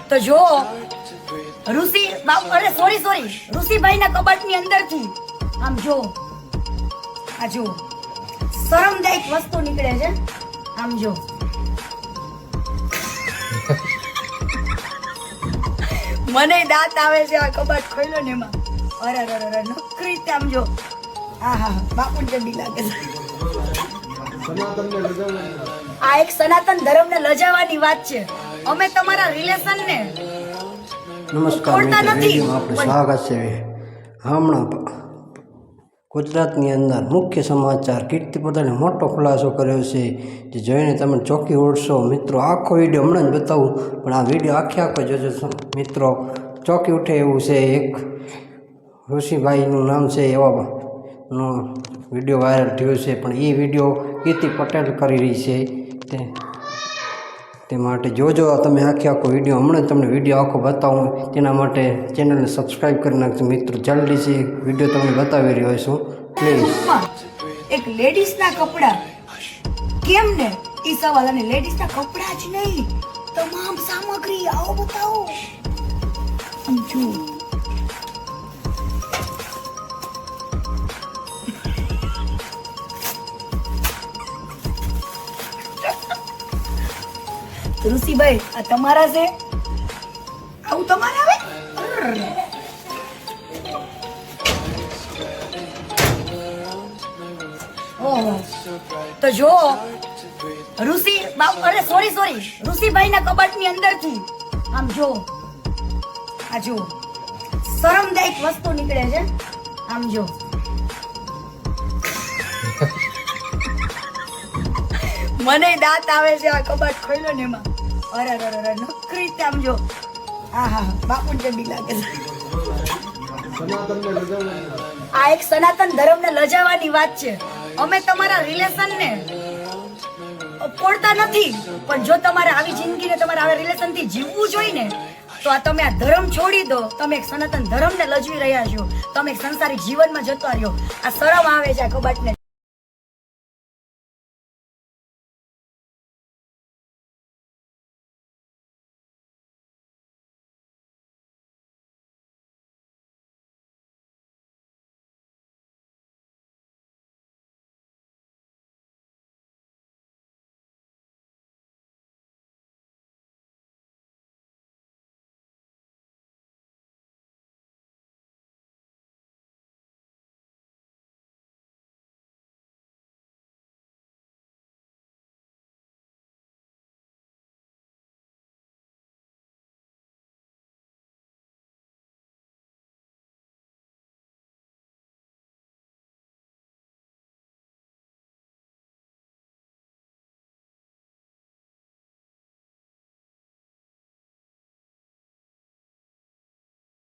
તો જો ઋષિ અરે સોરી ઋષિભાઈ ના કબાટ ની અંદર થી આમ જો આ જો શરમદાયક વસ્તુ નીકળે છે આમ જો મને દાંત આવે છે આ કબાટ ખોલ્યો ને એમાં અરે નકરી આમ જો હા બાપુ જડી લાગે છે આ એક સનાતન ધર્મ ને લજાવવાની વાત છે અમે તમારા રિલેશન ને નમસ્કાર મિત્રો, વિડીયોમાં આપણે સ્વાગત છે. હમણાં ગુજરાતની અંદર મુખ્ય સમાચાર કીર્તિ પ્રધાને મોટો ખુલાસો કર્યો છે, જે જોઈને તમે ચોંકી ઉઠશો. મિત્રો આખો વિડીયો હમણાં જ બતાવું, પણ આ વિડીયો આખો જોજો મિત્રો, ચોંકી ઉઠે એવું છે. એક ઋષિભાઈનું નામ છે એવાનો વિડીયો વાયરલ થયો છે, પણ એ વિડીયો કીર્તિ પટેલ કરી રહી છે. તે માટે જોજો તમે આખો વિડીયો. હમણાં તમને વિડીયો આખો બતાવું, તેના માટે ચેનલને સબસ્ક્રાઈબ કરી નાખજો મિત્રો. જલ્દીથી વિડીયો તમને બતાવી રહ્યો છું, પ્લીઝ. એક લેડીઝના કપડા કેમ ને એ સવાલ, અને લેડીઝના કપડા જ નહીં, તમામ સામગ્રી આવો બતાવો. સમજો ઋષિભાઈ આ તમારા છે, આવું તમારે આવે. ઓહો તો જો ઋષિ અરે સોરી ઋષિભાઈ ના કબાટ ની અંદર થી આમ જો આ જો શરમદાયક વસ્તુ નીકળે છે આમ જો મને દાંત આવે છે આ કબાટ ખોલ્યો ને એમાં અરે નકરી આમ જો હા બાપુ જડી લાગે છે. આ એક સનાતન ધર્મ ને લજાવવાની વાત છે. અમે તમારા રિલેશન ને પોડતા નથી, પણ જો તમારે આવી જિંદગી ને તમારે આવા રિલેશન થી જીવવું જોઈએ ને, તો આ તમે આ ધર્મ છોડી દો. તમે એક સનાતન ધર્મ ને લજવી રહ્યા છો, તમે એક સંસારી જીવનમાં જતો રહ્યો. આ શરમ આવે છે આ કબાટ ને